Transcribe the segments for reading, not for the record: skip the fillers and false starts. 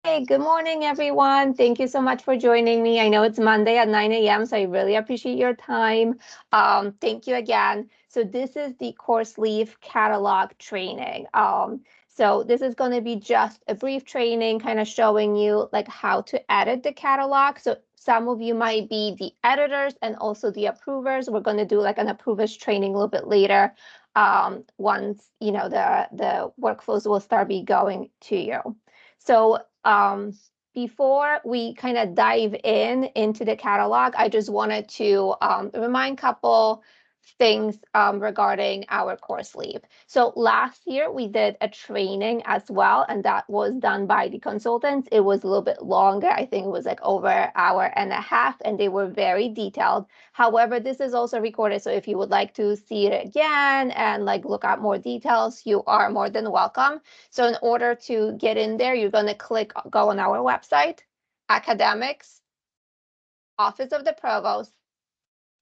Hey, good morning, everyone. Thank you so much for joining me. I know it's Monday at 9 a.m., so I really appreciate your time. Thank you again. So this is the CourseLeaf Catalog training. So this is going to be just a brief training kind of showing you like how to edit the catalog. So some of you might be the editors and also the approvers. We're going to do like an approvers training a little bit later once, the workflows will start be going to you. So before we kind of dive into the catalog, I just wanted to remind a couple things regarding our CourseLeaf. So last year we did a training as well, and that was done by the consultants. It was a little bit longer. I think it was like over an hour and a half, and they were very detailed. However, this is also recorded, so if you would like to see it again and like look at more details, you are more than welcome. So in order to get in there, you're going to go on our website, Academics, Office of the Provost,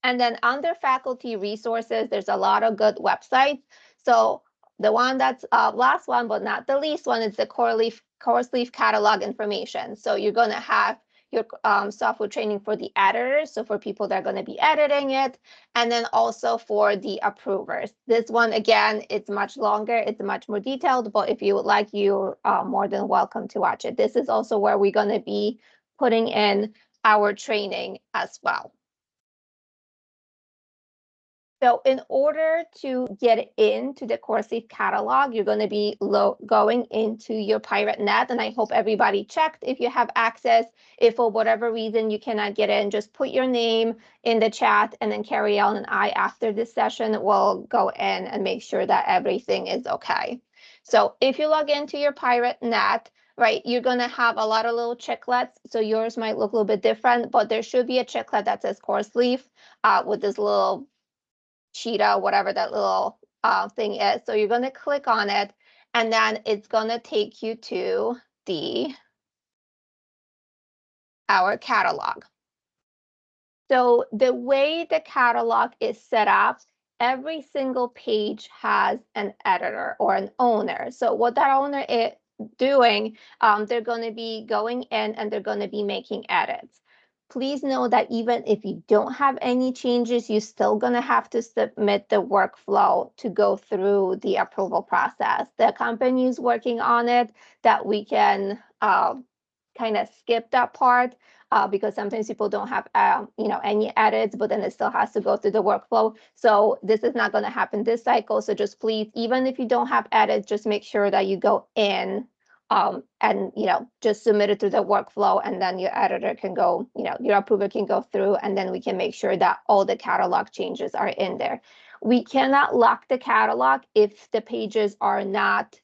and then under faculty resources, there's a lot of good websites. So the one that's last one, but not the least one, is the CourseLeaf Catalog information. So you're going to have your software training for the editors, so for people that are going to be editing it, and then also for the approvers. This one, again, it's much longer, it's much more detailed, but if you would like, you're more than welcome to watch it. This is also where we're going to be putting in our training as well. So in order to get into the CourseLeaf catalog, you're going to be going into your Pirate Net, and I hope everybody checked if you have access. If for whatever reason you cannot get in, just put your name in the chat, and then Carrie Ellen and I, after this session, will go in and make sure that everything is okay. So if you log into your Pirate Net, right, you're going to have a lot of little chiclets. So yours might look a little bit different, but there should be a chiclet that says CourseLeaf with this little cheetah, whatever that little thing is. So you're going to click on it, and then it's going to take you to our catalog. So the way the catalog is set up, every single page has an editor or an owner. So what that owner is doing, they're going to be going in and they're going to be making edits. Please know that even if you don't have any changes, you're still going to have to submit the workflow to go through the approval process. The company is working on it, that we can kind of skip that part because sometimes people don't have any edits, but then it still has to go through the workflow. So this is not going to happen this cycle. So just please, even if you don't have edits, just make sure that you go in and just submit it through the workflow, and then your editor can go, your approver can go through, and then we can make sure that all the catalog changes are in there. We cannot lock the catalog if the pages are not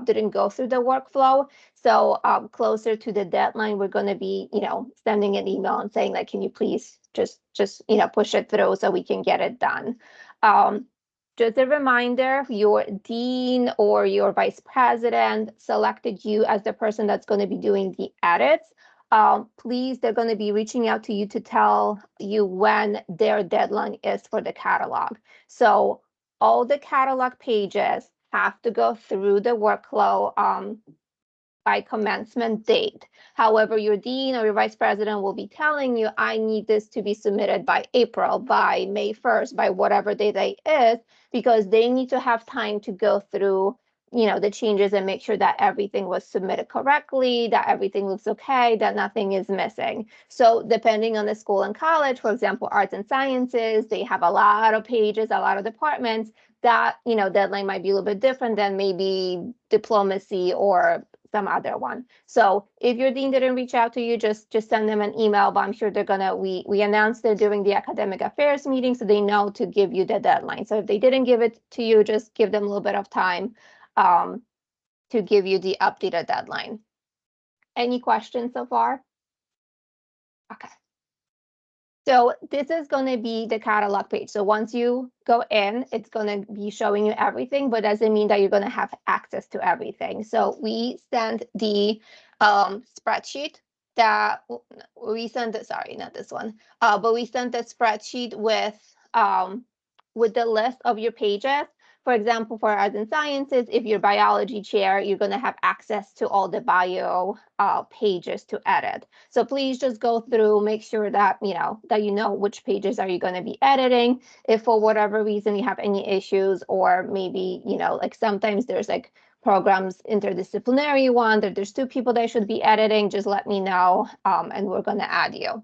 didn't go through the workflow. So closer to the deadline, we're going to be, sending an email and saying like, can you please just push it through so we can get it done. Just a reminder, your dean or your vice president selected you as the person that's going to be doing the edits. Please, they're going to be reaching out to you to tell you when their deadline is for the catalog. So all the catalog pages have to go through the workflow by commencement date. However, your dean or your vice president will be telling you, I need this to be submitted by April, by May 1st, by whatever day that is, because they need to have time to go through the changes and make sure that everything was submitted correctly, that everything looks okay, that nothing is missing. So depending on the school and college, for example, arts and sciences, they have a lot of pages, a lot of departments. That deadline might be a little bit different than maybe diplomacy or some other one. So if your dean didn't reach out to you, just send them an email, but I'm sure they're gonna, we announced it during the academic affairs meeting, so they know to give you the deadline. So if they didn't give it to you, just give them a little bit of time to give you the updated deadline. Any questions so far? Okay. So this is going to be the catalog page. So once you go in, it's going to be showing you everything, but doesn't mean that you're going to have access to everything. So we sent the spreadsheet that we sent, sorry, not this one, but we sent the spreadsheet with the list of your pages. For example, for arts and sciences, if you're biology chair, you're going to have access to all the bio pages to edit. So please just go through, make sure that you know which pages are you going to be editing. If for whatever reason you have any issues, or maybe like sometimes there's like programs interdisciplinary one that there's two people that should be editing, just let me know, and we're going to add you.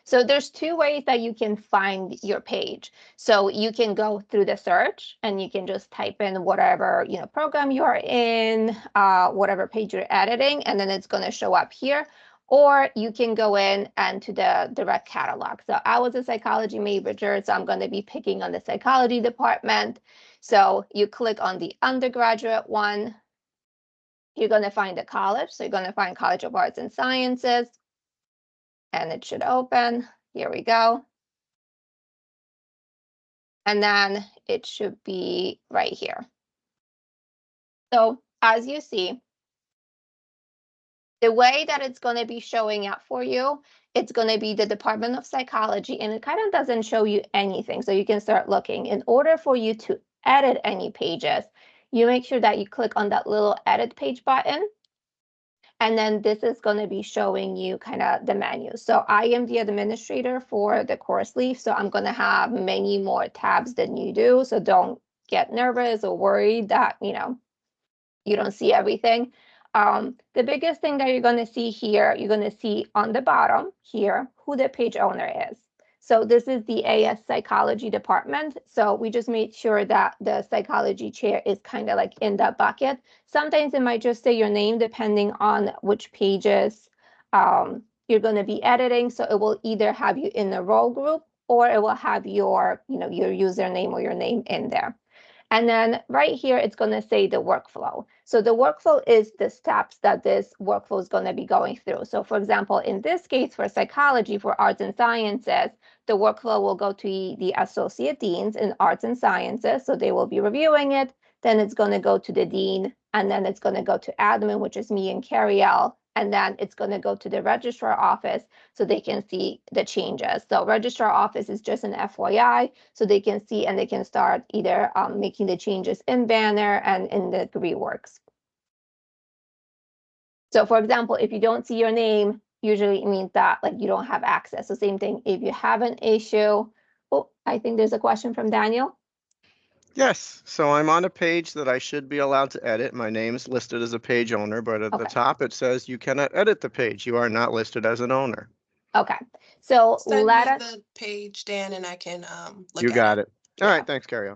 So there's two ways that you can find your page. So you can go through the search and you can just type in whatever program you are in, whatever page you're editing, and then it's going to show up here. Or you can go in and to the direct catalog. So I was a psychology major, so I'm going to be picking on the psychology department. So you click on the undergraduate one. You're going to find the college. So you're going to find College of Arts and Sciences. And it should open. Here we go. And then it should be right here. So as you see, the way that it's going to be showing up for you, it's going to be the Department of Psychology, and it kind of doesn't show you anything. So you can start looking. In order for you to edit any pages, you make sure that you click on that little edit page button. And then this is going to be showing you kind of the menu. So I am the administrator for the CourseLeaf, so I'm going to have many more tabs than you do. So don't get nervous or worried that, you don't see everything. The biggest thing that you're going to see here, you're going to see on the bottom here who the page owner is. So this is the AS Psychology Department. So we just made sure that the psychology chair is kind of like in that bucket. Sometimes it might just say your name depending on which pages you're going to be editing. So it will either have you in the role group, or it will have your, your username or your name in there. And then right here, it's going to say the workflow. So the workflow is the steps that this workflow is going to be going through. So for example, in this case, for psychology, for arts and sciences, the workflow will go to the associate deans in arts and sciences. So they will be reviewing it. Then it's going to go to the dean, and then it's going to go to admin, which is me and Carriel. And then it's going to go to the registrar office so they can see the changes. So registrar office is just an FYI, so they can see and they can start either making the changes in Banner and in the reworks. So for example, if you don't see your name, usually it means that like you don't have access. So same thing, if you have an issue. Oh, I think there's a question from Daniel. Yes, so I'm on a page that I should be allowed to edit. My name's listed as a page owner, but at the top it says you cannot edit the page. You are not listed as an owner. Okay, so send me the page, Dan, and I can look you at got it. All Yeah. right, thanks, Carrie.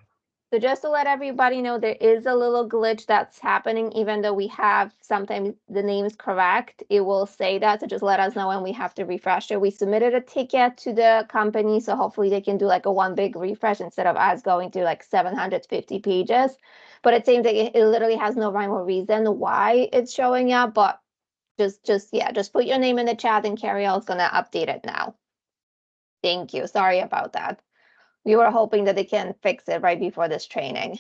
So just to let everybody know, there is a little glitch that's happening, even though we have sometimes the name is correct, it will say that. So just let us know when we have to refresh it. We submitted a ticket to the company, so hopefully they can do like a one big refresh instead of us going through like 750 pages. But it seems like it literally has no rhyme or reason why it's showing up. But just put your name in the chat and Carriel is gonna update it now. Thank you. Sorry about that. We were hoping that they can fix it right before this training.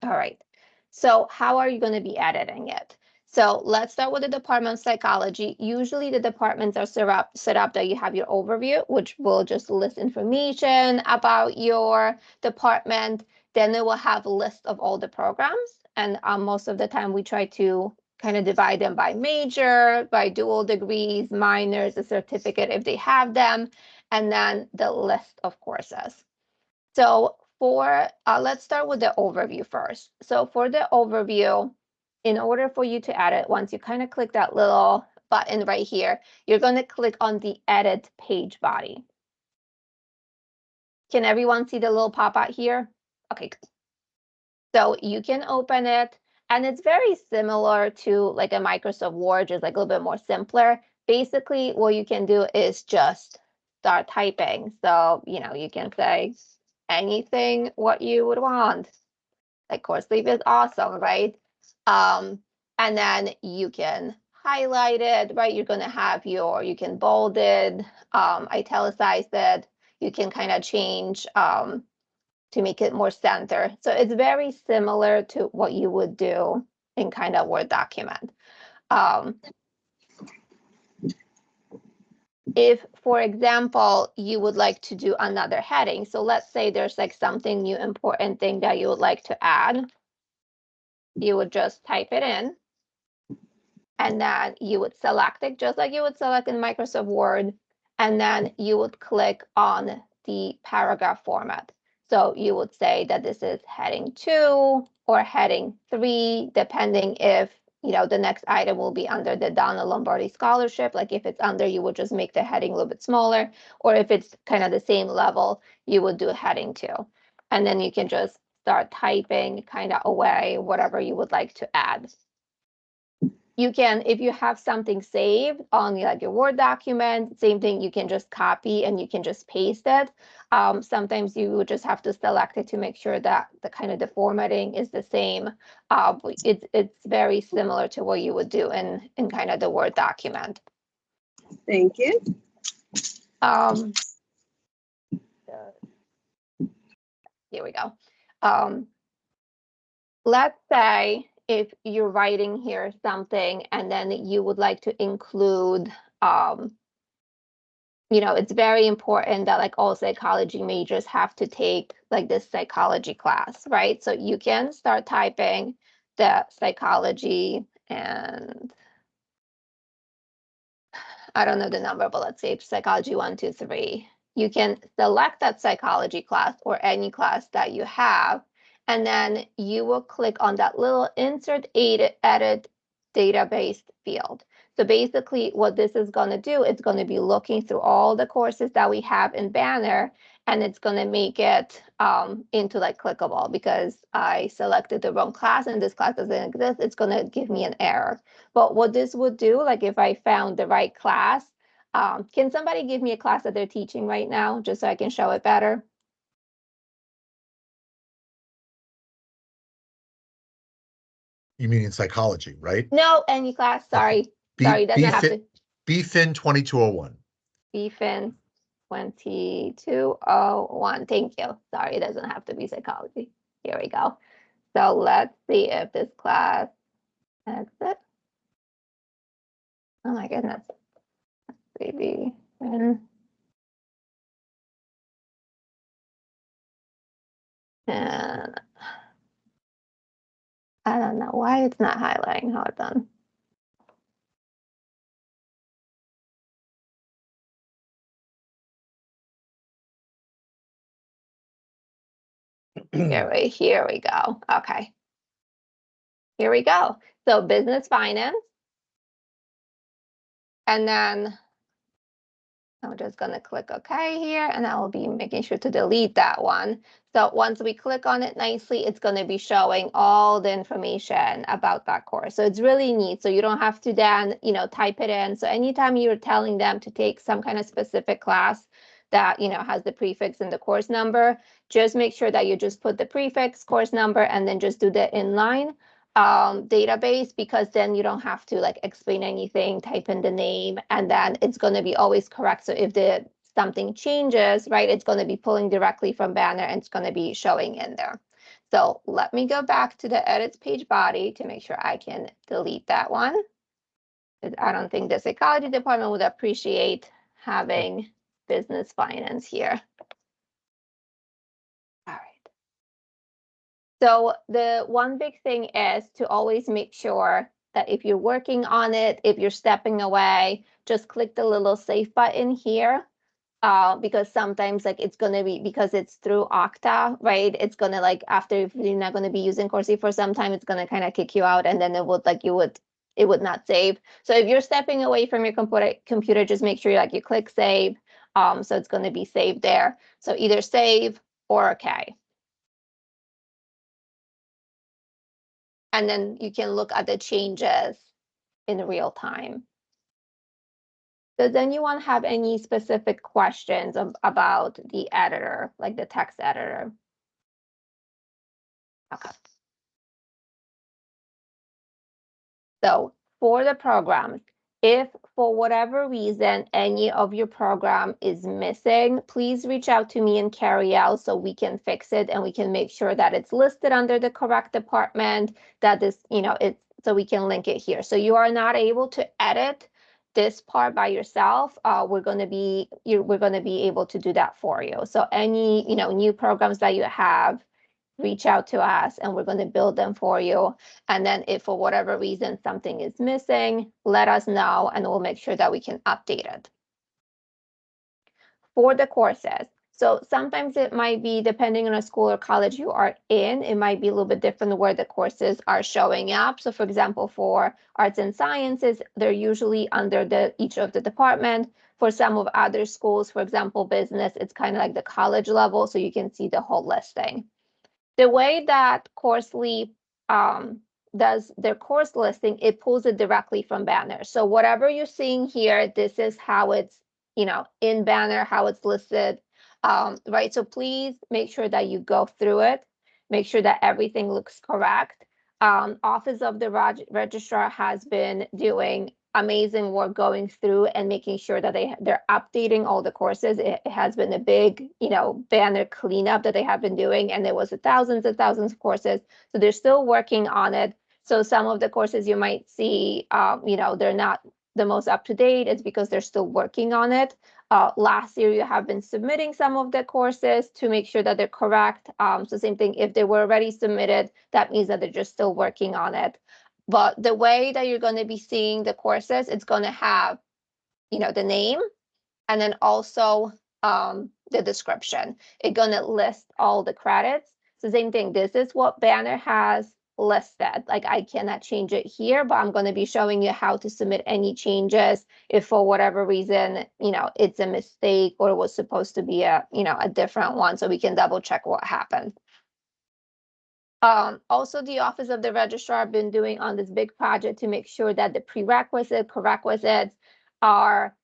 All right. So how are you going to be editing it? So let's start with the Department of Psychology. Usually the departments are set up that you have your overview, which will just list information about your department. Then it will have a list of all the programs. And most of the time we try to kind of divide them by major, by dual degrees, minors, a certificate if they have them, and then the list of courses. So let's start with the overview first. So for the overview, in order for you to edit, once you kind of click that little button right here, you're going to click on the edit page body. Can everyone see the little pop-out here? Okay, good. So you can open it, and it's very similar to like a Microsoft Word, just like a little bit more simpler. Basically, what you can do is just start typing. So, you can say anything what you would want. Like CourseLeaf is awesome, right? And then you can highlight it, right? You're going to have you can bold it, italicize it. You can kind of change to make it more center. So it's very similar to what you would do in kind of Word document. if, for example, you would like to do another heading, so let's say there's like something new important thing that you would like to add, you would just type it in, and then you would select it just like you would select in Microsoft Word, and then you would click on the paragraph format. So you would say that this is heading 2 or heading 3, depending if the next item will be under the Donna Lombardi Scholarship. Like if it's under, you would just make the heading a little bit smaller, or if it's kind of the same level, you would do heading 2. And then you can just start typing kind of away whatever you would like to add. You can, if you have something saved on like your Word document, same thing, you can just copy and you can just paste it. Sometimes you would just have to select it to make sure that the kind of the formatting is the same. It's very similar to what you would do in kind of the Word document. Thank you. Here we go. Let's say if you're writing here something and then you would like to include, it's very important that like all psychology majors have to take like this psychology class, right? So you can start typing the psychology, and I don't know the number, but let's say psychology 1, 2, 3. You can select that psychology class or any class that you have, and then you will click on that little insert edit database field. So basically what this is going to do, it's going to be looking through all the courses that we have in Banner, and it's going to make it into like clickable. Because I selected the wrong class and this class doesn't exist, it's going to give me an error. But what this would do, like if I found the right class, can somebody give me a class that they're teaching right now, just so I can show it better? You mean in psychology, right? No, any class, sorry. Sorry, doesn't have to. BFin 2201. BFin 2201, thank you. Sorry, it doesn't have to be psychology. Here we go. So let's see if this class exits. Oh my goodness. Maybe. And I don't know why it's not highlighting. Hold on. Here we go. Okay. Here we go. So business finance. And then I'm just going to click OK here, and I will be making sure to delete that one. So once we click on it nicely, it's going to be showing all the information about that course. So it's really neat. So you don't have to then, type it in. So anytime you're telling them to take some kind of specific class that, has the prefix and the course number, just make sure that you just put the prefix, course number, and then just do the inline database, because then you don't have to like explain anything, type in the name, and then it's going to be always correct. So if something changes, right, it's going to be pulling directly from Banner and it's going to be showing in there. So let me go back to the edits page body to make sure I can delete that one. I don't think the psychology department would appreciate having business finance here. All right. So the one big thing is to always make sure that if you're working on it, if you're stepping away, just click the little save button here. Because sometimes like it's going to be, because it's through Okta, right? It's going to like, after if you're not going to be using CourseLeaf for some time, it's going to kind of kick you out, and then it would not save. So if you're stepping away from your computer, just make sure you click save. So it's going to be saved there. So either save or OK. And then you can look at the changes in real time. Does anyone have any specific questions about the editor, like the text editor? Okay. So for the programs, if for whatever reason any of your program is missing, please reach out to me and Carrie-Elle so we can fix it and we can make sure that it's listed under the correct department, that this, so we can link it here. So you are not able to edit this part by yourself, we're going to be able to do that for you. So any, new programs that you have, reach out to us and we're going to build them for you. And then if for whatever reason something is missing, let us know and we'll make sure that we can update it. For the courses, so sometimes it might be, depending on a school or college you are in, it might be a little bit different where the courses are showing up. So for example, for arts and sciences, they're usually under each of the department. For some of other schools, for example, business, it's kind of like the college level, so you can see the whole listing. The way that CourseLeaf does their course listing, it pulls it directly from Banner. So whatever you're seeing here, this is how it's, in Banner, how it's listed, right? So please make sure that you go through it, make sure that everything looks correct. Office of the Registrar has been doing amazing work going through and making sure that they're updating all the courses. It has been a big, Banner cleanup that they have been doing, and there was thousands and thousands of courses. So they're still working on it. So some of the courses you might see, they're not the most up to date. It's because they're still working on it. Last year, you have been submitting some of the courses to make sure that they're correct. So same thing, if they were already submitted, that means that they're just still working on it. But the way that you're going to be seeing the courses, it's going to have, the name and then also the description. It's going to list all the credits. So same thing, this is what Banner has listed. Like I cannot change it here, but I'm going to be showing you how to submit any changes if for whatever reason, it's a mistake or it was supposed to be a different one, so we can double check what happened. Also, the Office of the Registrar have been doing on this big project to make sure that the prerequisites are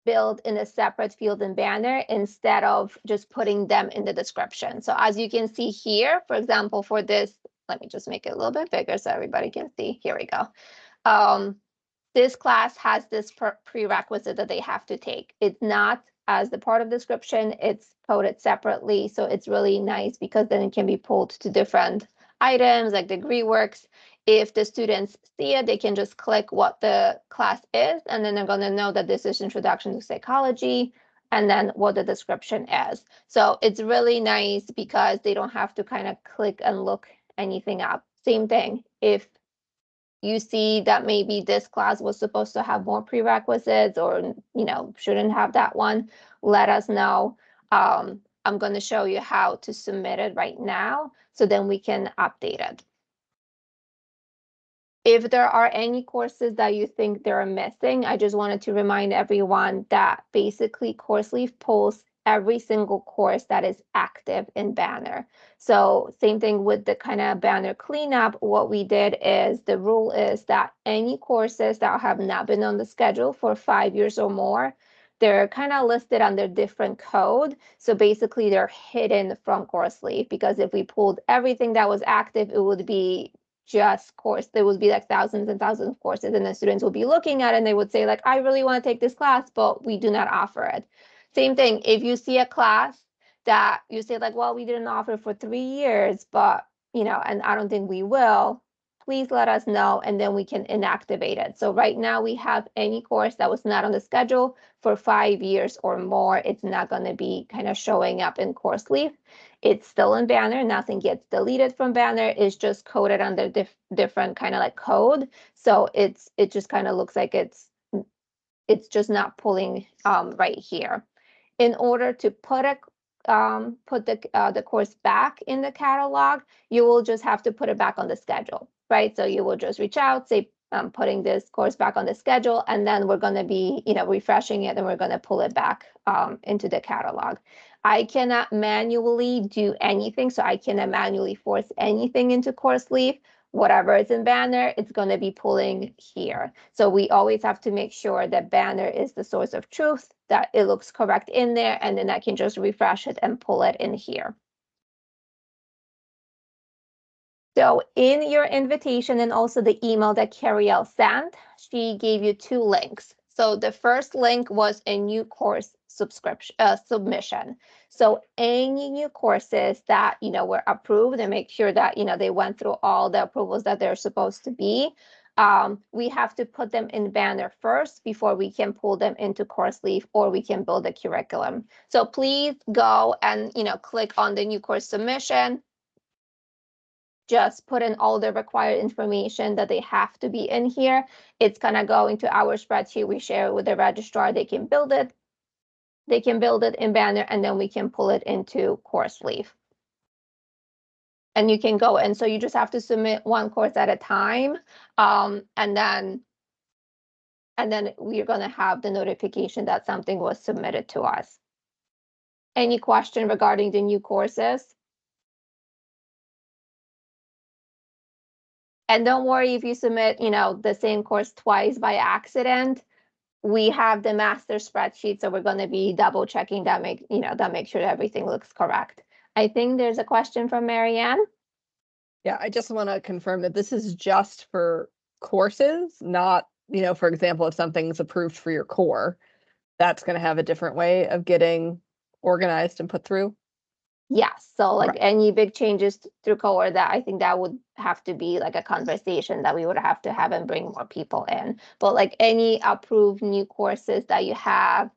built in a separate field in Banner instead of just putting them in the description. So as you can see here, for example, for this, let me just make it a little bit bigger so everybody can see. Here we go. This class has this prerequisite that they have to take. It's not as the part of the description, it's coded separately. So it's really nice because then it can be pulled to different items like degree works. If the students see it, they can just click what the class is, and then they're going to know that this is Introduction to Psychology, and then what the description is. So it's really nice because they don't have to kind of click and look anything up. Same thing, if you see that maybe this class was supposed to have more prerequisites or, shouldn't have that one, let us know. I'm going to show you how to submit it right now, so then we can update it. If there are any courses that you think they're missing, I just wanted to remind everyone that basically CourseLeaf pulls every single course that is active in Banner. So same thing with the kind of Banner cleanup. What we did is the rule is that any courses that have not been on the schedule for 5 years or more, they're kind of listed under different code. So basically they're hidden from CourseLeaf, because if we pulled everything that was active, it would be just course. There would be like thousands and thousands of courses, and the students will be looking at it and they would say like, I really want to take this class, but we do not offer it. Same thing, if you see a class that you say like, well, we didn't offer for 3 years, but and I don't think we will, please let us know and then we can inactivate it. So right now we have any course that was not on the schedule for 5 years or more, it's not going to be kind of showing up in CourseLeaf. It's still in Banner, nothing gets deleted from Banner, it's just coded under different kind of like code. So it just kind of looks like it's just not pulling right here. In order to put the course back in the catalog, you will just have to put it back on the schedule, right? So you will just reach out, say, I'm putting this course back on the schedule, and then we're going to be, refreshing it, and we're going to pull it back into the catalog. I cannot manually do anything, so I cannot manually force anything into CourseLeaf. Whatever is in Banner, it's going to be pulling here. So we always have to make sure that Banner is the source of truth, that it looks correct in there, and then I can just refresh it and pull it in here. So in your invitation and also the email that Cariel sent, she gave you 2 links. So the first link was a new course submission. So any new courses that, were approved, and make sure that, they went through all the approvals that they're supposed to be. we have to put them in Banner first before we can pull them into CourseLeaf or we can build a curriculum. So please go and, click on the new course submission. Just put in all the required information that they have to be in here. It's gonna go into our spreadsheet. We share it with the registrar. They can build it. They can build it in Banner, and then we can pull it into CourseLeaf. And you can go, and so you just have to submit one course at a time, and then we're gonna have the notification that something was submitted to us. Any question regarding the new courses? And don't worry if you submit, the same course twice by accident. We have the master spreadsheet, so we're going to be double checking that make sure that everything looks correct. I think there's a question from Marianne. Yeah, I just want to confirm that this is just for courses, not, for example, if something's approved for your core, that's going to have a different way of getting organized and put through. Yes, so like Right. any big changes through cohort, that I think that would have to be like a conversation that we would have to have and bring more people in. But like any approved new courses that you have,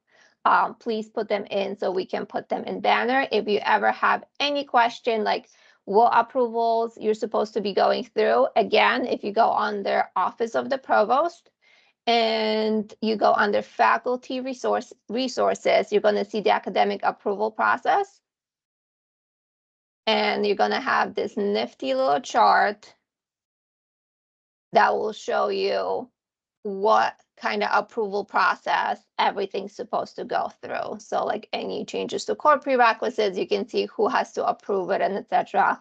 please put them in so we can put them in Banner. If you ever have any question, like what approvals you're supposed to be going through, again, if you go under Office of the Provost and you go under Faculty Resources, you're going to see the academic approval process. And you're going to have this nifty little chart that will show you what kind of approval process everything's supposed to go through. So like any changes to core prerequisites, you can see who has to approve it and etc.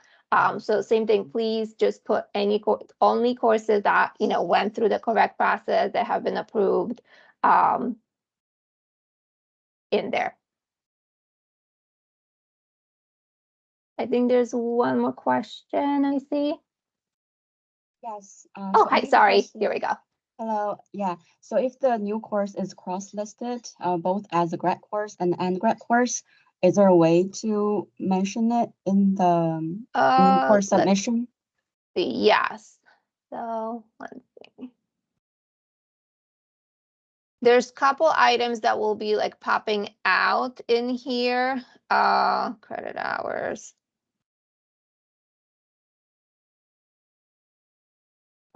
So same thing, please just put only courses that, went through the correct process that have been approved in there. I think there's one more question I see. Yes. Oh, hi, sorry. Here we go. Hello. Yeah. So if the new course is cross-listed, both as a grad course and undergrad course, is there a way to mention it in the new course submission? Yes. So let's see. There's a couple items that will be like popping out in here. Credit hours.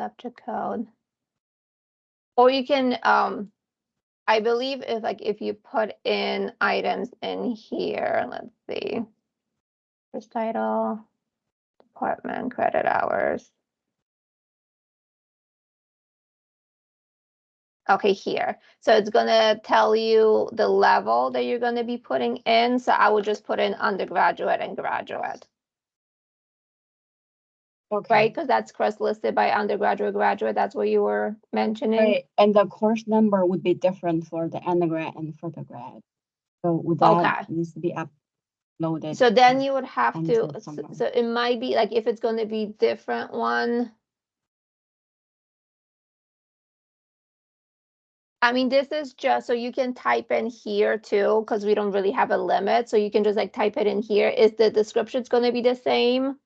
Subject code. Or you can, I believe if you put in items in here, let's see. First title, department, credit hours. Okay, here. So it's going to tell you the level that you're going to be putting in. So I would just put in undergraduate and graduate. Okay. Right, because that's cross-listed by undergraduate, graduate. That's what you were mentioning. Right. And the course number would be different for the undergrad and for the grad. So would that needs to be uploaded? So then you would have to, somewhere? so it might be like if it's going to be different one. I mean, this is just so you can type in here too, because we don't really have a limit. So you can just like type it in here. Is the description going to be the same?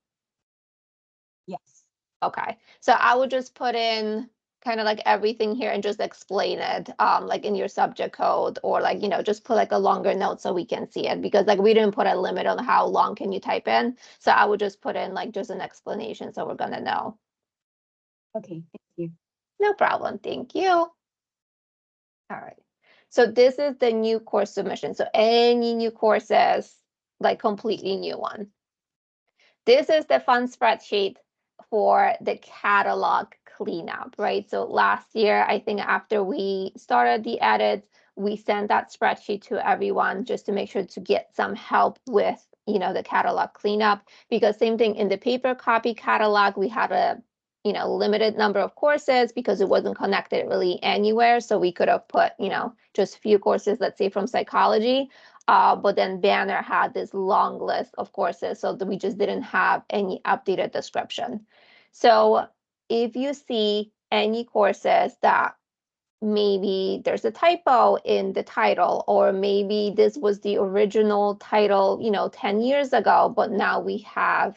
Yes. Okay, so I would just put in kind of like everything here and just explain it, like in your subject code, or like, just put like a longer note so we can see it, because like we didn't put a limit on how long can you type in. So I would just put in like just an explanation so we're gonna know. Okay, thank you. No problem, thank you. All right, so this is the new course submission. So any new courses, like completely new one. This is the fun spreadsheet for the catalog cleanup, right? So last year, I think after we started the edits, we sent that spreadsheet to everyone just to make sure to get some help with, the catalog cleanup, because same thing in the paper copy catalog, we had a, limited number of courses because it wasn't connected really anywhere. So we could have put, just a few courses, let's say from psychology. But then Banner had this long list of courses, so that we just didn't have any updated description. So if you see any courses that maybe there's a typo in the title, or maybe this was the original title, 10 years ago, but now we have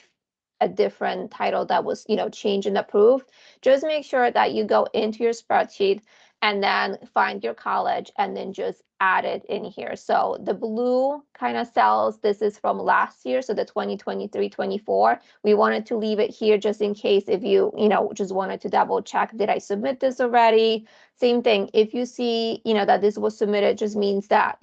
a different title that was, changed and approved, just make sure that you go into your spreadsheet and then find your college and then just add it in here. So the blue kind of cells, this is from last year, so the 2023-24. We wanted to leave it here just in case if you, just wanted to double check, did I submit this already? Same thing, if you see, that this was submitted, just means that,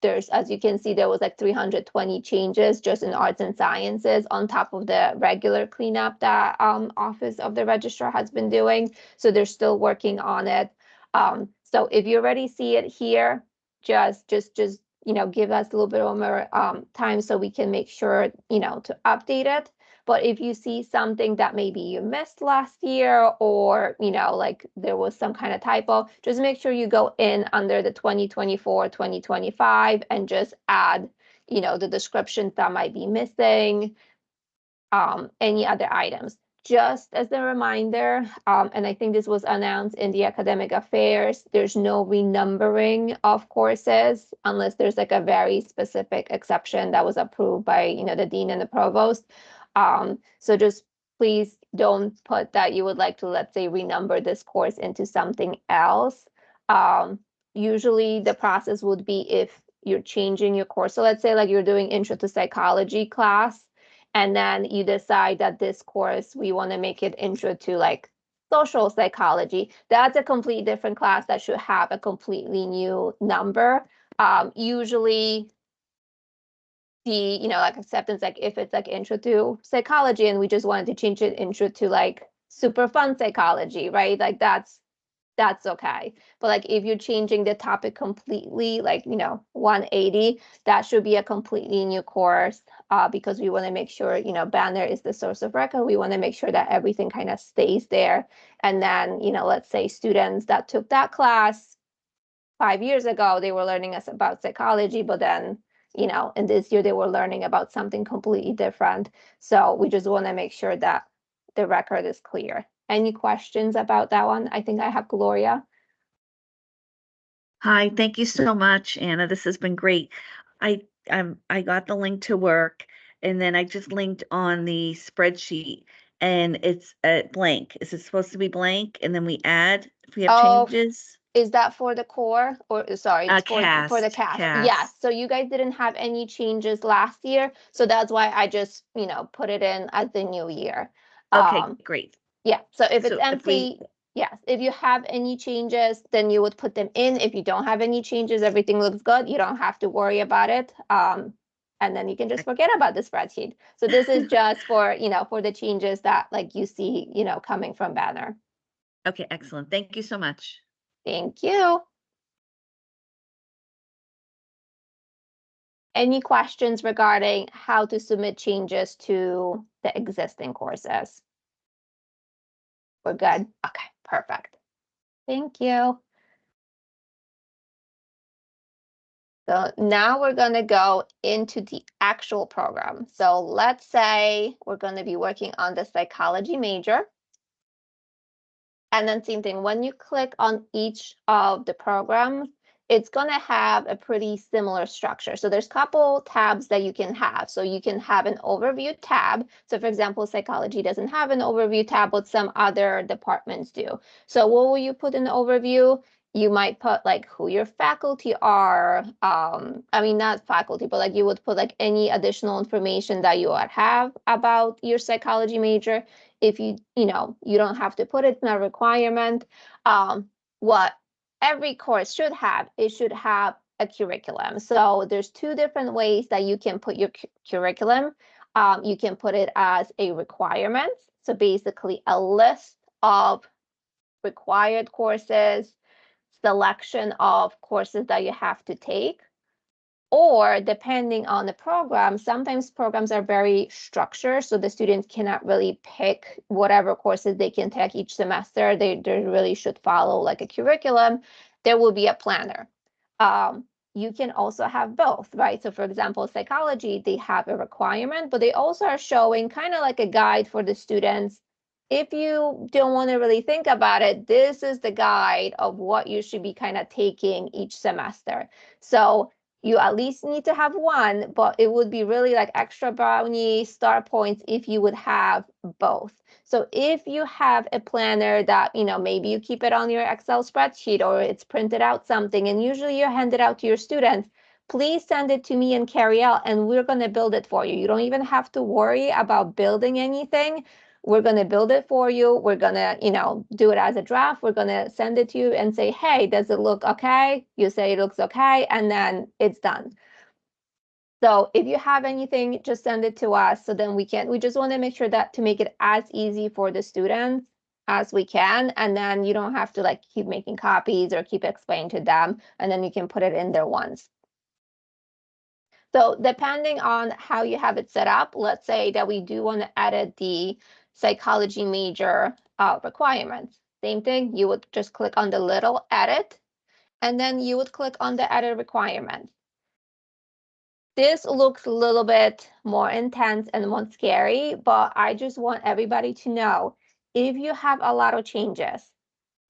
there's, as you can see, there was like 320 changes just in arts and sciences on top of the regular cleanup that Office of the Registrar has been doing. So they're still working on it. So if you already see it here, just give us a little bit more time so we can make sure, to update it. But if you see something that maybe you missed last year or, like there was some kind of typo, just make sure you go in under the 2024, 2025 and just add, the descriptions that might be missing, any other items. Just as a reminder, and I think this was announced in the academic affairs, there's no renumbering of courses unless there's like a very specific exception that was approved by, the dean and the provost. So just please don't put that you would like to, let's say, renumber this course into something else. Usually the process would be if you're changing your course. So let's say like you're doing Intro to Psychology class, and then you decide that this course, we want to make it Intro to like Social Psychology. That's a completely different class that should have a completely new number. Usually the, like acceptance, like if it's like Intro to Psychology and we just wanted to change it Intro to like Super Fun Psychology, right? Like that's okay. But like if you're changing the topic completely, like, 180, that should be a completely new course, because we want to make sure, Banner is the source of record. We want to make sure that everything kind of stays there. And then, let's say students that took that class 5 years ago, they were learning us about psychology, but then, in this year they were learning about something completely different. So we just want to make sure that the record is clear. Any questions about that one? I think I have Gloria. Hi, thank you so much, Anna. This has been great. I got the link to work, and then I just linked on the spreadsheet, and it's blank. Is it supposed to be blank? And then we add if we have changes? Is that for the core or sorry, it's for the cast? Cast. Yes. So you guys didn't have any changes last year, so that's why I just put it in as the new year. Okay, great. Yeah. So if it's So if empty, yes. If you have any changes, then you would put them in. If you don't have any changes, everything looks good. You don't have to worry about it. And then you can just forget about the spreadsheet. So this is just for, for the changes that like you see, coming from Banner. Okay, excellent. Thank you so much. Thank you. Any questions regarding how to submit changes to the existing courses? We're good? Okay, perfect. Thank you. So now we're going to go into the actual program. So let's say we're going to be working on the psychology major. And then same thing, when you click on each of the programs, it's going to have a pretty similar structure. So there's a couple tabs that you can have. So you can have an overview tab. So for example, psychology doesn't have an overview tab, but some other departments do. So what will you put in the overview? You might put like who your faculty are. I mean, not faculty, but like you would put like any additional information that you would have about your psychology major. If you don't have to put it, it's not a requirement. What every course should have, it should have a curriculum. So there's two different ways that you can put your curriculum. You can put it as a requirement. So basically a list of required courses, selection of courses that you have to take. Or depending on the program, sometimes programs are very structured, so the students cannot really pick whatever courses they can take each semester. They really should follow like a curriculum. There will be a planner. You can also have both, right? So for example, psychology, they have a requirement, but they also are showing kind of like a guide for the students. If you don't want to really think about it, this is the guide of what you should be kind of taking each semester. So you at least need to have one, but it would be really like extra brownie star points if you would have both. So if you have a planner that, maybe you keep it on your Excel spreadsheet or it's printed out something, and usually you hand it out to your students, please send it to me and Carrielle, and we're going to build it for you. You don't even have to worry about building anything. We're going to build it for you. We're going to, do it as a draft. We're going to send it to you and say, hey, does it look okay? You say it looks okay, and then it's done. So if you have anything, just send it to us so then we just want to make sure that to make it as easy for the students as we can. And then you don't have to like keep making copies or keep explaining to them, and then you can put it in there once. So depending on how you have it set up, let's say that we do want to edit the psychology major requirements. Same thing, you would just click on the little edit, and then you would click on the edit requirements. This looks a little bit more intense and more scary, but I just want everybody to know, if you have a lot of changes,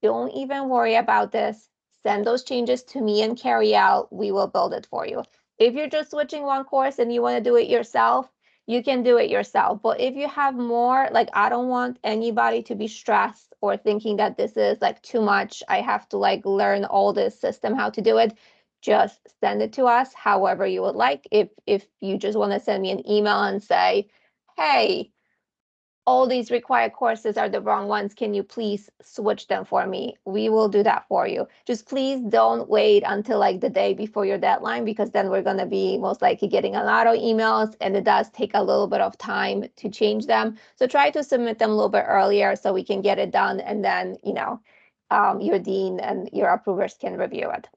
don't even worry about this. Send those changes to me and Carrielle. We will build it for you. If you're just switching one course and you want to do it yourself, you can do it yourself. But if you have more, like, I don't want anybody to be stressed or thinking that this is like too much. I have to like learn all this system, how to do it. Just send it to us however you would like. If you just want to send me an email and say, hey, all these required courses are the wrong ones, can you please switch them for me? We will do that for you. Just please don't wait until like the day before your deadline, because then we're going to be most likely getting a lot of emails, and it does take a little bit of time to change them. So try to submit them a little bit earlier so we can get it done, and then your dean and your approvers can review it.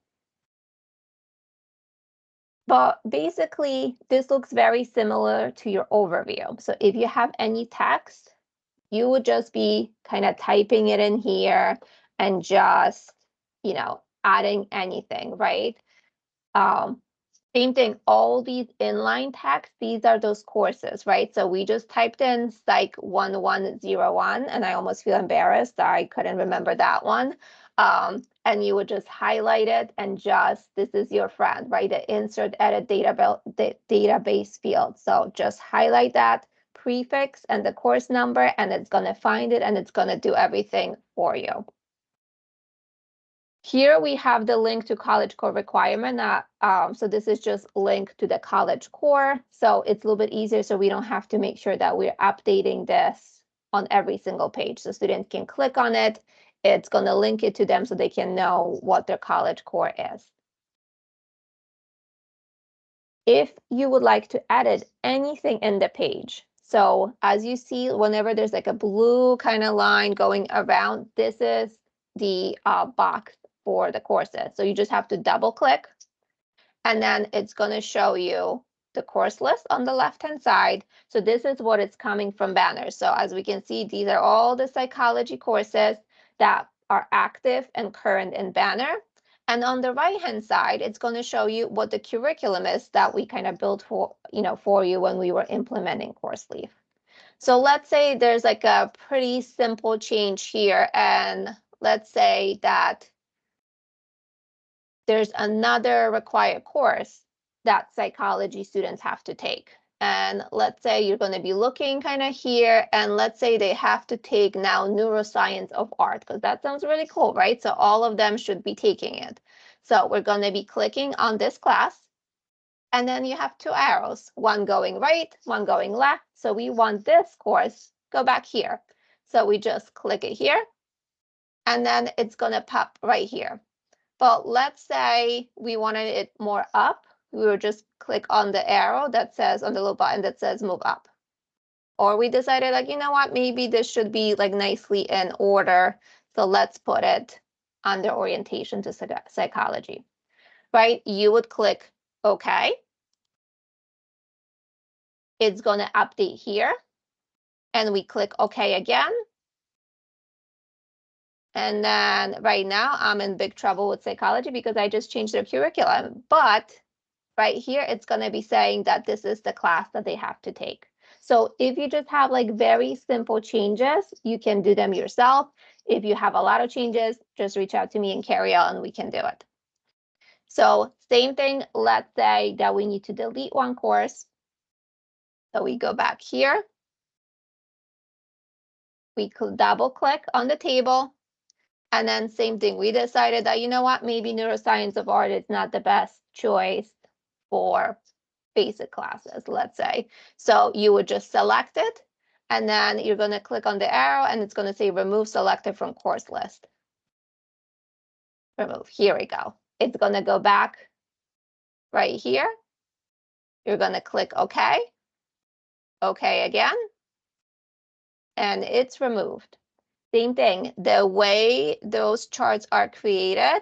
But basically, this looks very similar to your overview. So if you have any text, you would just be kind of typing it in here and just, adding anything, right? Same thing, all these inline text, these are those courses, right? So we just typed in Psych 1101, and I almost feel embarrassed that I couldn't remember that one. And you would just highlight it and this is your friend, right? The insert edit database field. So just highlight that prefix and the course number, and it's going to find it and it's going to do everything for you. Here we have the link to College Core requirement. So this is just linked to the College Core. So it's a little bit easier, so we don't have to make sure that we're updating this on every single page. So students can click on it. It's going to link it to them so they can know what their College Core is. If you would like to edit anything in the page, so as you see, whenever there's like a blue kind of line going around, this is the box for the courses. So you just have to double click, and then it's going to show you the course list on the left-hand side. So this is what it's coming from banners. So as we can see, these are all the psychology courses that are active and current in banner. And on the right-hand side, it's going to show you what the curriculum is that we kind of built for you when we were implementing CourseLeaf. So let's say there's like a pretty simple change here, and let's say that there's another required course that psychology students have to take. And let's say you're going to be looking kind of here, and let's say they have to take now neuroscience of art, because that sounds really cool, right? So all of them should be taking it. So we're going to be clicking on this class, and then you have two arrows, one going right, one going left. So we want this course, go back here. So we just click it here, and then it's going to pop right here. But let's say we wanted it more up. We will just click on the arrow that says, on the little button that says move up. Or we decided like, you know what, maybe this should be like nicely in order. So let's put it under orientation to psychology, right? You would click OK. It's going to update here. And we click OK again. And then right now I'm in big trouble with psychology because I just changed their curriculum. But right here, it's going to be saying that this is the class that they have to take. So if you just have like very simple changes, you can do them yourself. If you have a lot of changes, just reach out to me and Carrielle and we can do it. So same thing, let's say that we need to delete one course. So we go back here. We could double click on the table. And then same thing, we decided that, you know what, maybe neuroscience of art is not the best choice for basic classes, let's say. So you would just select it, and then you're going to click on the arrow, and it's going to say remove selected from course list. Remove, here we go. It's going to go back right here. You're going to click OK. OK again. And it's removed. Same thing, the way those charts are created,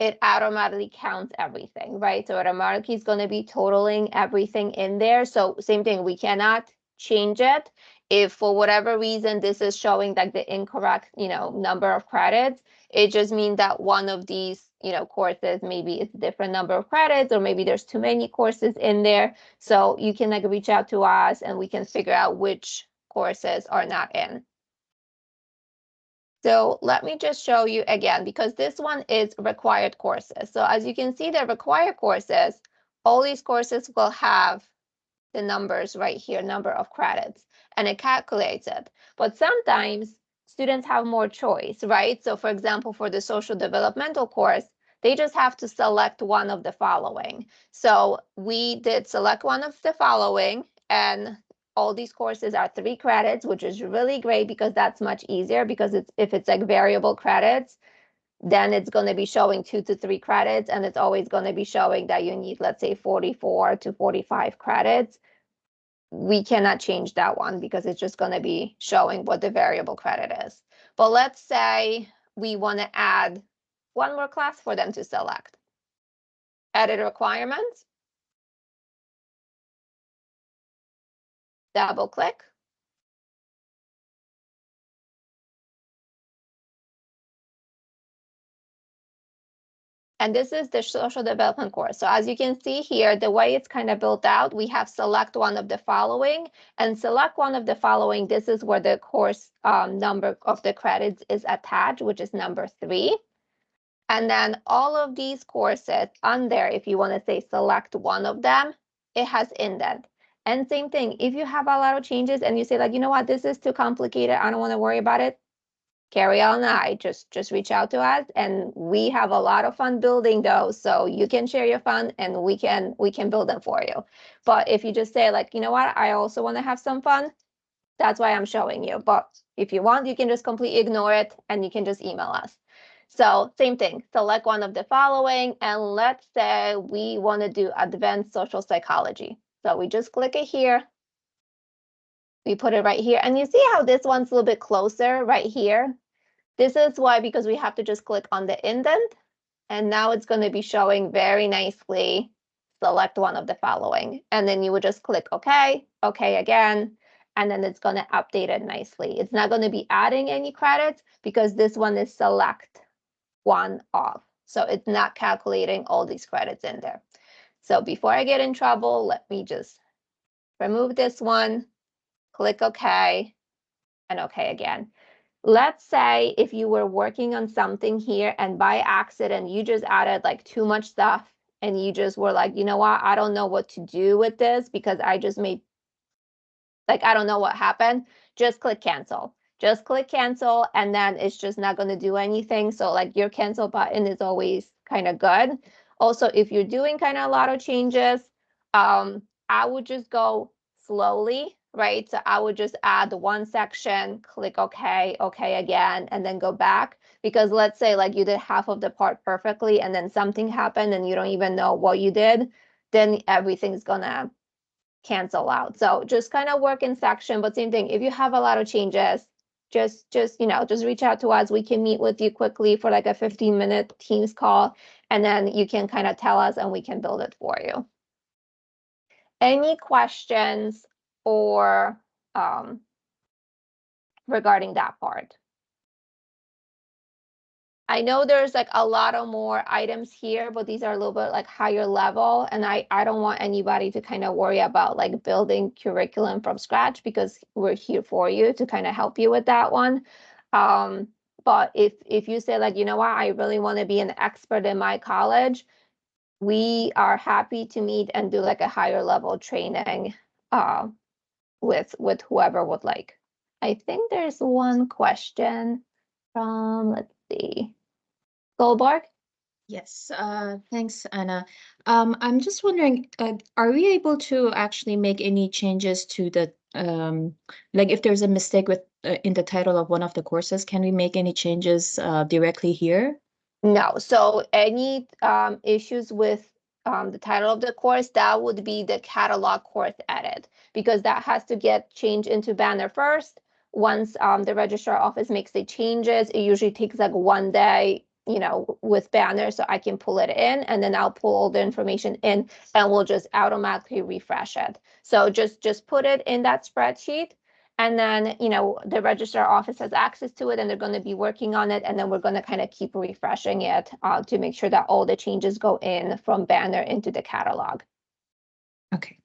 it automatically counts everything, right? So it automatically is going to be totaling everything in there. So same thing, we cannot change it. If for whatever reason this is showing like the incorrect, number of credits, it just means that one of these, courses, maybe it's a different number of credits, or maybe there's too many courses in there. So you can like reach out to us and we can figure out which courses are not in. So let me just show you again, because this one is required courses. So as you can see, the required courses, all these courses will have the numbers right here, number of credits, and it calculates it. But sometimes students have more choice, right? So for example, for the social developmental course, they just have to select one of the following. So we did select one of the following, and all these courses are 3 credits, which is really great because that's much easier, because if it's like variable credits, then it's going to be showing 2 to 3 credits, and it's always going to be showing that you need, let's say, 44 to 45 credits. We cannot change that one because it's just going to be showing what the variable credit is. But let's say we want to add one more class for them to select. Edit requirements. Double click. And this is the social development course. So as you can see here, the way it's kind of built out, we have select one of the following, and select one of the following. This is where the course number of the credits is attached, which is number 3. And then all of these courses under, if you want to say select one of them, it has indent. And same thing, if you have a lot of changes and you say like, you know what, this is too complicated, I don't want to worry about it, Carrie and I just reach out to us, and we have a lot of fun building those. So you can share your fun and we can build them for you. But if you just say like, you know what, I also want to have some fun, that's why I'm showing you. But if you want, you can just completely ignore it and you can just email us. So same thing, select one of the following, and let's say we want to do advanced social psychology. So we just click it here. We put it right here, and you see how this one's a little bit closer right here. This is why, because we have to just click on the indent, and now it's going to be showing very nicely, select one of the following. And then you would just click OK, OK again, and then it's going to update it nicely. It's not going to be adding any credits because this one is select one of. So it's not calculating all these credits in there. So before I get in trouble, let me just remove this one, click OK, and OK again. Let's say if you were working on something here and by accident you just added like too much stuff and you just were like, you know what, I don't know what to do with this because I just made, like, I don't know what happened. Just click cancel. Just click cancel, and then it's just not going to do anything. So like your cancel button is always kind of good. Also, if you're doing kind of a lot of changes, I would just go slowly, right? So I would just add one section, click OK, OK again, and then go back. Because let's say like you did half of the part perfectly and then something happened and you don't even know what you did, then everything's gonna cancel out. So just kind of work in section, but same thing, if you have a lot of changes, just reach out to us. We can meet with you quickly for like a 15-minute Teams call, and then you can kind of tell us and we can build it for you. Any questions or regarding that part? I know there's like a lot of more items here, but these are a little bit like higher level, and I don't want anybody to kind of worry about like building curriculum from scratch, because we're here for you to kind of help you with that one. But if you say like, you know what, I really want to be an expert in my college, we are happy to meet and do like a higher level training with whoever would like. I think there's one question from, let's see, Goldberg. Yes, thanks, Anna. I'm just wondering, are we able to actually make any changes to the, like if there's a mistake with in the title of one of the courses, can we make any changes directly here? No, so any issues with the title of the course, that would be the catalog course edit, because that has to get changed into Banner first. Once the registrar office makes the changes, it usually takes like 1 day, you know, with Banner, so I can pull it in, and then I'll pull all the information in, and we'll just automatically refresh it. So just put it in that spreadsheet, and then, you know, the registrar office has access to it, and they're going to be working on it, and then we're going to kind of keep refreshing it to make sure that all the changes go in from Banner into the catalog. Okay,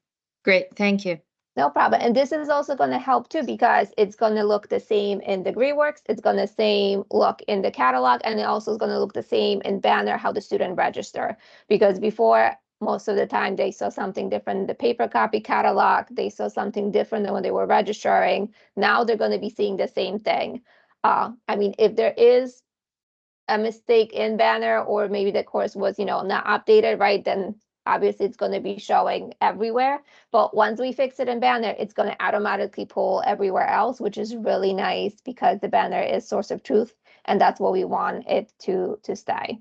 great, thank you. No problem. And this is also going to help too, because it's going to look the same in DegreeWorks, it's going to same look in the catalog, and it also is going to look the same in Banner, how the student register. Because before, most of the time they saw something different in the paper copy catalog, they saw something different than when they were registering. Now they're going to be seeing the same thing. I mean, if there is a mistake in Banner, or maybe the course was, you know, not updated, right, then obviously it's going to be showing everywhere. But once we fix it in Banner, it's going to automatically pull everywhere else, which is really nice, because the Banner is source of truth, and that's what we want it to stay.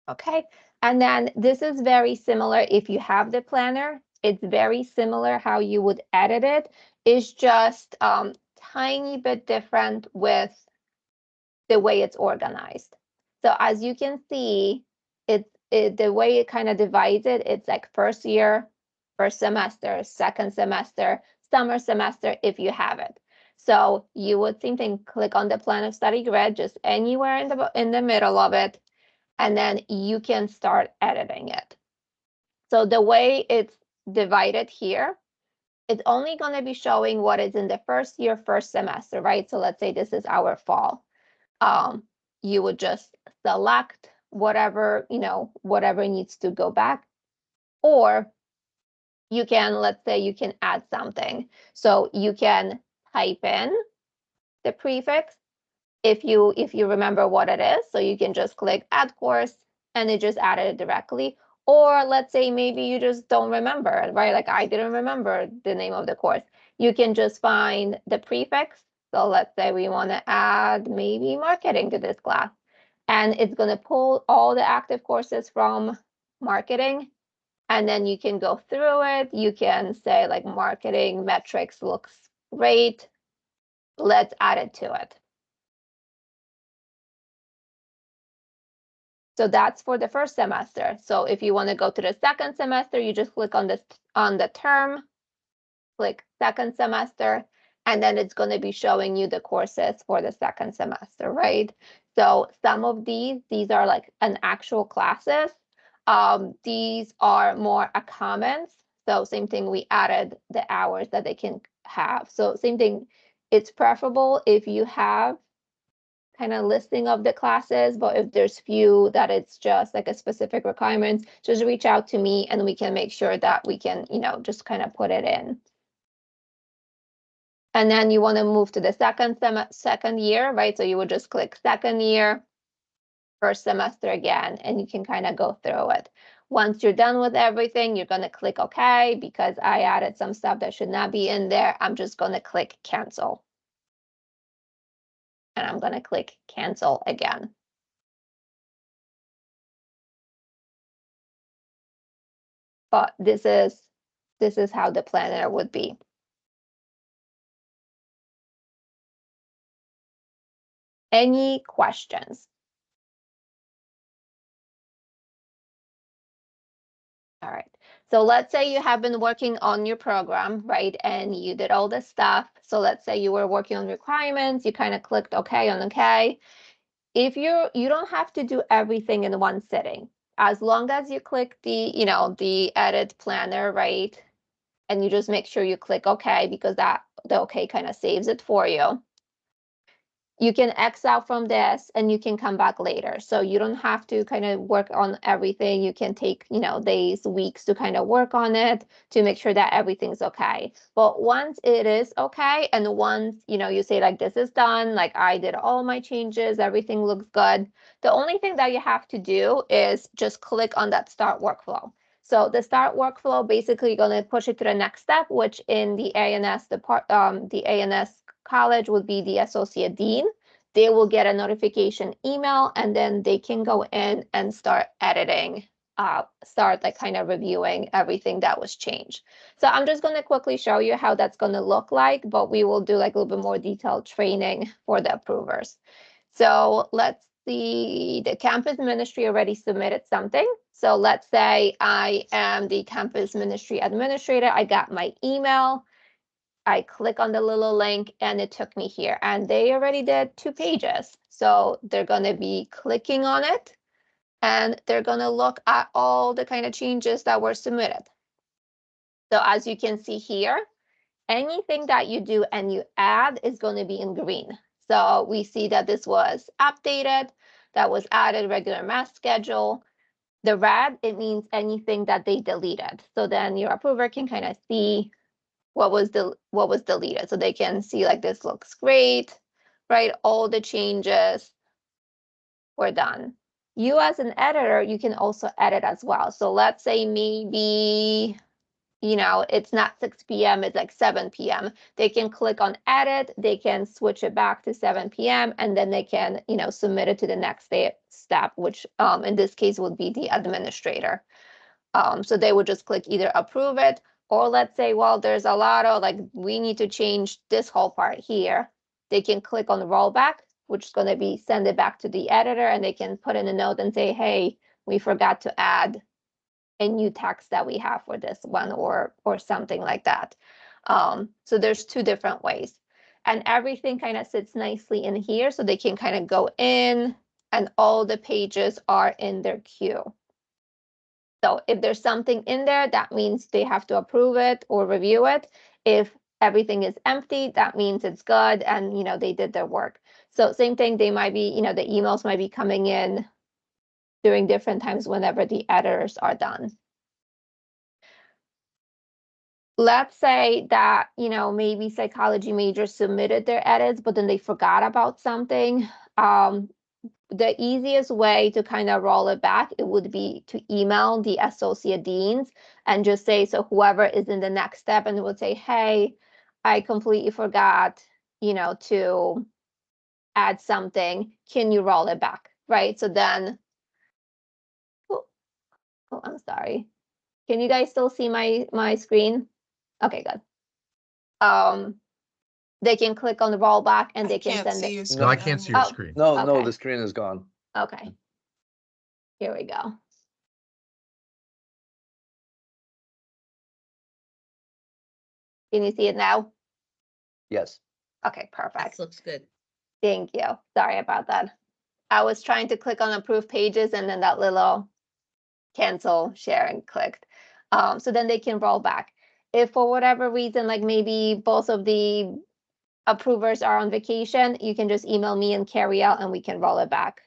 Okay, and then this is very similar. If you have the planner, it's very similar how you would edit it. It's just tiny bit different with the way it's organized. So as you can see, the way it kind of divides it, it's like first year, first semester, second semester, summer semester, if you have it. So you would same thing, click on the plan of study grid, just anywhere in the middle of it, and then you can start editing it. So the way it's divided here, it's only going to be showing what is in the first year, first semester, right? So let's say this is our fall. You would just select whatever, you know, whatever needs to go back, or you can, let's say you can add something. So you can type in the prefix if you remember what it is. So you can just click add course, and it just added it directly. Or let's say maybe you just don't remember, right? Like I didn't remember the name of the course. You can just find the prefix. So let's say we want to add maybe marketing to this class, and it's going to pull all the active courses from marketing. And then you can go through it. You can say like marketing metrics looks great. Let's add it to it. So that's for the first semester. So if you want to go to the second semester, you just click on this on the term, click second semester, and then it's going to be showing you the courses for the second semester, right? So some of these are like an actual classes. These are more a comments. So same thing, we added the hours that they can have. So same thing, it's preferable if you have kind of listing of the classes, but if there's few that it's just like a specific requirements, just reach out to me and we can make sure that we can, you know, just kind of put it in. And then you want to move to the second year, right? So you would just click second year, first semester again, and you can kind of go through it. Once you're done with everything, you're going to click OK, because I added some stuff that should not be in there. I'm just going to click cancel. And I'm going to click cancel again. But this is how the planner would be. Any questions? All right. So let's say you have been working on your program, right? And you did all this stuff. So let's say you were working on requirements, you kind of clicked OK on OK. If you don't have to do everything in one sitting. As long as you click the, you know, the edit planner, right? and you just make sure you click OK because the OK kind of saves it for you. You can X out from this and you can come back later. So you don't have to kind of work on everything. You can take, days, weeks to kind of work on it to make sure that everything's okay. But once it is okay, and once, you say like, this is done, like I did all my changes, everything looks good. The only thing that you have to do is just click on that start workflow. So the start workflow, basically you're going to push it to the next step, which in the ANS college would be the associate dean. They will get a notification email and then they can go in and start editing, start like kind of reviewing everything that was changed. So I'm just going to quickly show you how that's going to look like, but we will do like a little bit more detailed training for the approvers. So let's see, the campus ministry already submitted something. So let's say I am the campus ministry administrator. I got my email. I click on the little link and it took me here, and they already did 2 pages. So they're going to be clicking on it and they're going to look at all the kind of changes that were submitted. So as you can see here, anything that you do and you add is going to be in green. So we see that this was updated, that was added, regular mass schedule. The red, it means anything that they deleted. So then your approver can kind of see what was deleted. So they can see like, this looks great, right? All the changes were done. You as an editor, you can also edit as well. So let's say maybe, it's not 6 p.m., it's like 7 p.m. They can click on edit, they can switch it back to 7 p.m. and then they can, submit it to the next step, which in this case would be the administrator. So they would just click either approve it, or let's say, well, there's a lot of like, we need to change this whole part here. They can click on the rollback, which is going to be send it back to the editor, and they can put in a note and say, hey, we forgot to add a new text that we have for this one, or something like that. So there's 2 different ways. And everything kind of sits nicely in here, so they can kind of go in and all the pages are in their queue. So if there's something in there, that means they have to approve it or review it. If everything is empty, that means it's good and, they did their work. So same thing, they might be, the emails might be coming in during different times whenever the editors are done. Let's say that, maybe psychology majors submitted their edits, but then they forgot about something. The easiest way to kind of roll it back, it would be to email the associate deans and just say, so whoever is in the next step, and it would say, hey, I completely forgot, to add something. Can you roll it back? Right. So then, oh, I'm sorry. Can you guys still see my screen? Okay, good. They can click on the rollback and they can send it. No, I can't see your screen. No, Okay. the screen is gone. Okay. Here we go. Can you see it now? Yes. Okay, perfect. This looks good. Thank you. Sorry about that. I was trying to click on approve pages and then that little cancel sharing clicked. So then they can roll back. If for whatever reason, like maybe both of the approvers are on vacation, you can just email me and Carrie-Elle and we can roll it back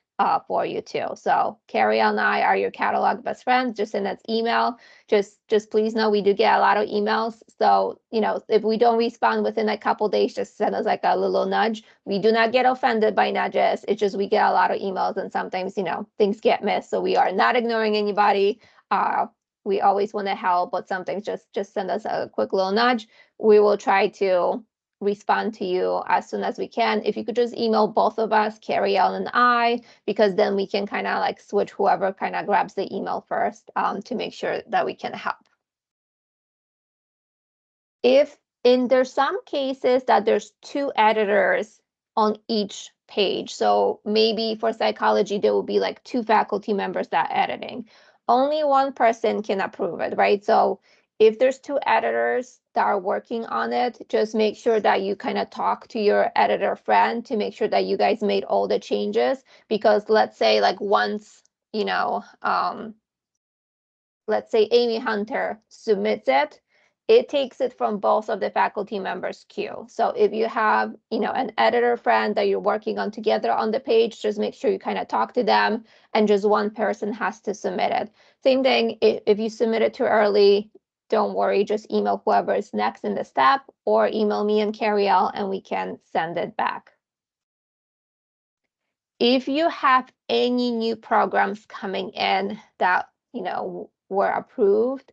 for you too. So Carrie-Elle and I are your catalog best friends. Just send us email. Just please know we do get a lot of emails. So, if we don't respond within a couple days, just send us like a little nudge. We do not get offended by nudges. It's just we get a lot of emails and sometimes, things get missed. So we are not ignoring anybody. We always want to help, but sometimes just send us a quick little nudge. We will try to respond to you as soon as we can. If you could just email both of us, Carrie-Elle and I, because then we can kind of like switch whoever kind of grabs the email first to make sure that we can help. There's some cases that there's 2 editors on each page. So maybe for psychology, there will be like 2 faculty members that are editing. Only one person can approve it, right? So if there's 2 editors that are working on it, just make sure that you kind of talk to your editor friend to make sure that you guys made all the changes. Because let's say like once, let's say Amy Hunter submits it, it takes it from both of the faculty members' queue. So if you have, an editor friend that you're working on together on the page, just make sure you kind of talk to them, and just one person has to submit it. Same thing, if you submit it too early, don't worry, just email whoever is next in the step, or email me and Carrie-Elle, and we can send it back. If you have any new programs coming in that, were approved,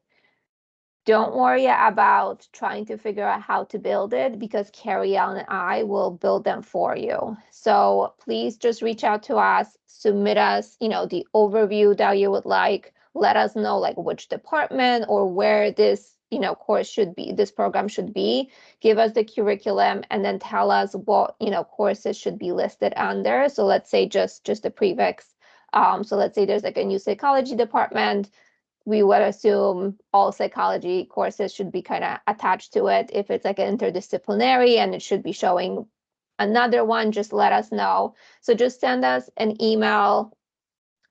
don't worry about trying to figure out how to build it, because Carrie-Elle and I will build them for you. So please just reach out to us, submit us, the overview that you would like. Let us know like which department or where this, course should be, this program should be. Give us the curriculum, and then tell us what, courses should be listed under. So let's say just the prefix. So let's say there's like a new psychology department. We would assume all psychology courses should be kind of attached to it. If it's like an interdisciplinary and it should be showing another one, just let us know. So just send us an email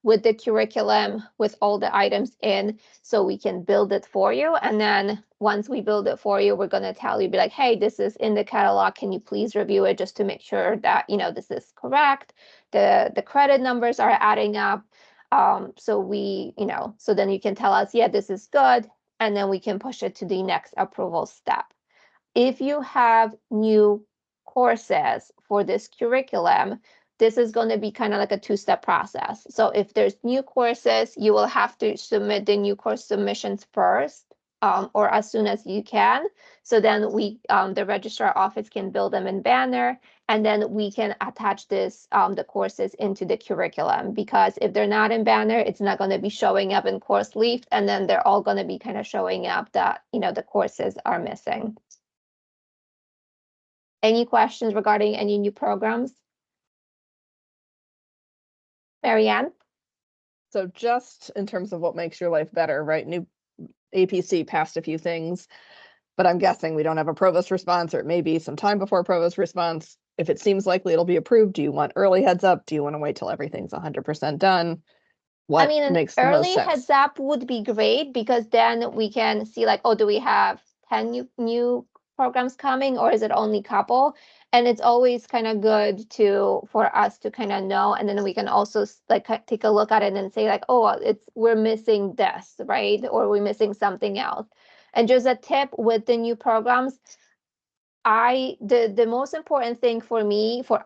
with the curriculum, with all the items in, so we can build it for you. And then once we build it for you, we're going to tell you, be like, hey, this is in the catalog. Can you please review it just to make sure that, this is correct? The credit numbers are adding up. So we, so then you can tell us, yeah, this is good. And then we can push it to the next approval step. If you have new courses for this curriculum, this is going to be kind of like a two-step process. So if there's new courses, you will have to submit the new course submissions first, or as soon as you can. So then we, the registrar office can build them in Banner, and then we can attach this, the courses into the curriculum, because if they're not in Banner, it's not going to be showing up in CourseLeaf, and then they're all going to be kind of showing up that, the courses are missing. Any questions regarding any new programs? Marianne? So just in terms of what makes your life better, right? New APC passed a few things, but I'm guessing we don't have a provost response, or it may be some time before provost response. If it seems likely it'll be approved, do you want early heads up? Do you want to wait till everything's 100% done? What makes the most early sense? heads up would be great, because then we can see like, oh, do we have 10 new programs coming, or is it only a couple? And it's always kind of good for us to kind of know, and then we can also like take a look at it and say like, oh, we're missing this, right? Or we're missing something else. And just a tip with the new programs, the most important thing for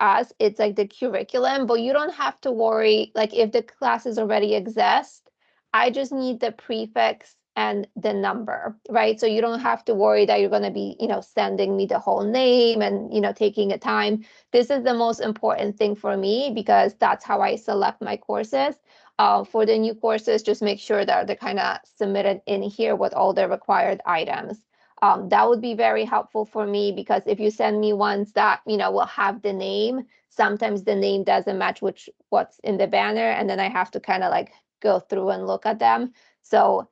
us, it's like the curriculum, but you don't have to worry, like if the classes already exist, I just need the prefix and the number, right? So you don't have to worry that you're going to be, sending me the whole name and, taking a time. This is the most important thing for me, because that's how I select my courses. For the new courses, just make sure that they're kind of submitted in here with all the required items. That would be very helpful for me, because if you send me ones that, will have the name, sometimes the name doesn't match what's in the banner, and then I have to kind of like go through and look at them. So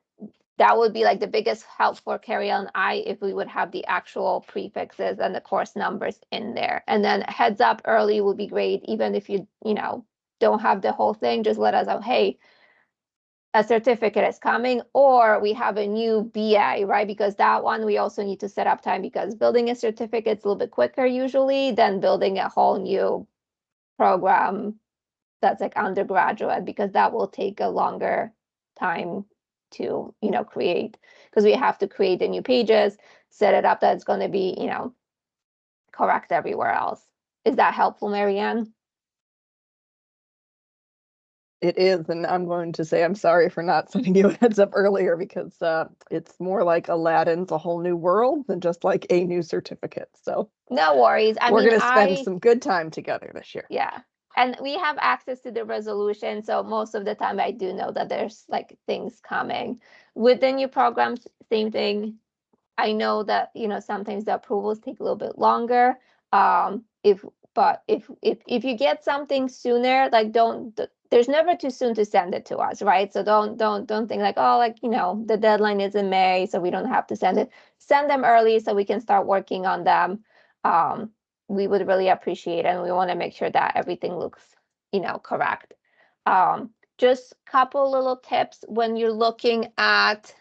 that would be like the biggest help for Carrie-Elle and I, if we would have the actual prefixes and the course numbers in there. And then heads up early would be great. Even if you, don't have the whole thing, just let us know, hey, a certificate is coming, or we have a new BA, right? Because that one we also need to set up time, because building a certificate is a little bit quicker usually than building a whole new program that's like undergraduate, because that will take a longer time to, create, because we have to create the new pages, set it up that it's going to be, correct everywhere else. Is that helpful, Marianne? It is, and I'm going to say I'm sorry for not sending you a heads up earlier, because it's more like Aladdin's a whole new world than just like a new certificate. So no worries. We're going to spend some good time together this year. Yeah. And we have access to the resolution. So most of the time I do know that there's like things coming. With the new programs, same thing. I know that, sometimes the approvals take a little bit longer. If you get something sooner, like there's never too soon to send it to us, right? So don't think like, oh, like, the deadline is in May, so we don't have to send it. Send them early so we can start working on them. We would really appreciate it, and we want to make sure that everything looks, correct. Just a couple little tips when you're looking at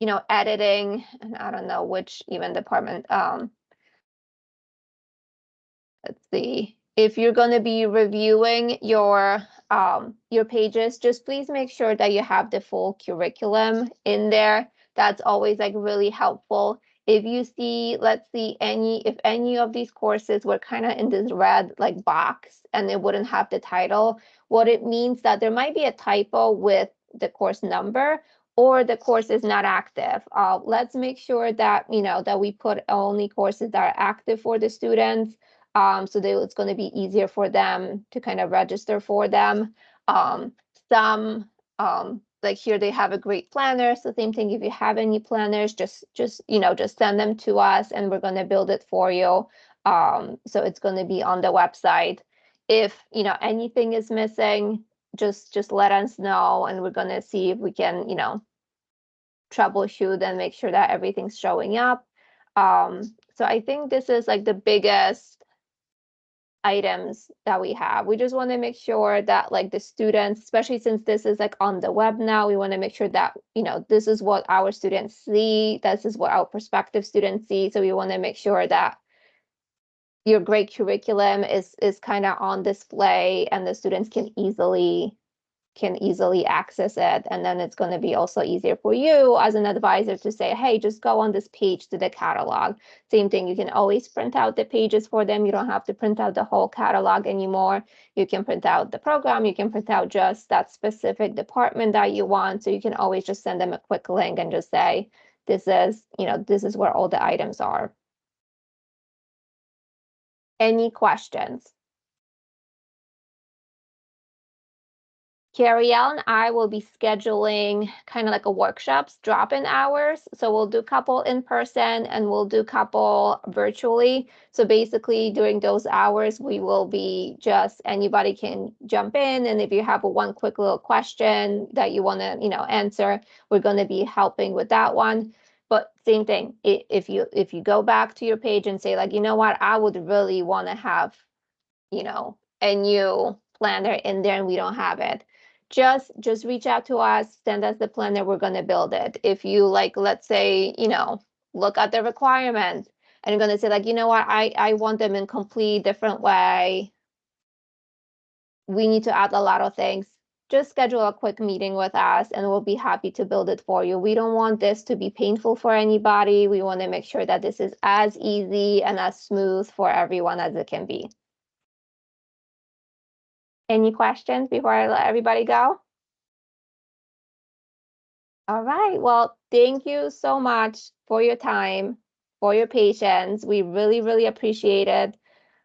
editing, and I don't know which even department, let's see. If you're going to be reviewing your pages, just please make sure that you have the full curriculum in there. That's always like really helpful. If you see, let's see, if any of these courses were kind of in this red like box and it wouldn't have the title, what it means that there might be a typo with the course number or the course is not active. Let's make sure that, that we put only courses that are active for the students. So that it's going to be easier for them to kind of register for them. Like here they have a great planner. So same thing, if you have any planners, just send them to us and we're going to build it for you. So it's going to be on the website. If anything is missing, just let us know and we're going to see if we can troubleshoot and make sure that everything's showing up. So I think this is like the biggest items that we have. We just want to make sure that like the students, especially since this is like on the web now, we want to make sure that this is what our students see, this is what our prospective students see. So we want to make sure that your great curriculum is kind of on display and the students can easily access it. And then it's going to be also easier for you as an advisor to say, hey, just go on this page to the catalog. Same thing, you can always print out the pages for them. You don't have to print out the whole catalog anymore. You can print out the program. You can print out just that specific department that you want. So you can always just send them a quick link and just say, this is where all the items are. Any questions? Carrie-Elle and I will be scheduling kind of like a workshops drop-in hours. So we'll do a couple in person and we'll do a couple virtually. So basically during those hours, we will be just anybody can jump in. And if you have one quick little question that you want to, answer, we're going to be helping with that one. But same thing, if you go back to your page and say like, you know what, I would really want to have, a new planner in there and we don't have it. Just reach out to us, send us the planner, we're going to build it. If you like, let's say, look at the requirements and you're going to say like, you know what, I want them in complete different way. We need to add a lot of things. Just schedule a quick meeting with us and we'll be happy to build it for you. We don't want this to be painful for anybody. We want to make sure that this is as easy and as smooth for everyone as it can be. Any questions before I let everybody go? All right. Well, thank you so much for your time, for your patience. We really, really appreciate it.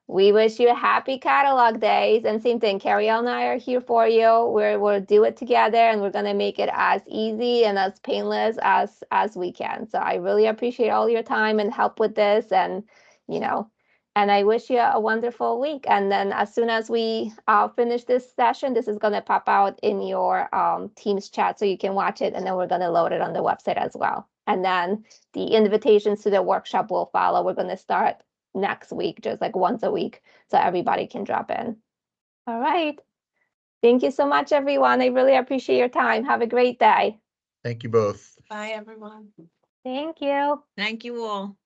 We wish you happy catalog days. And same thing, Carrie-Elle and I are here for you. We'll do it together and we're going to make it as easy and as painless as we can. So I really appreciate all your time and help with this. And, and I wish you a wonderful week. And then as soon as we finish this session, this is going to pop out in your Teams chat so you can watch it. And then we're going to load it on the website as well. And then the invitations to the workshop will follow. We're going to start next week, just like once a week, so everybody can drop in. All right. Thank you so much, everyone. I really appreciate your time. Have a great day. Thank you both. Bye, everyone. Thank you. Thank you all.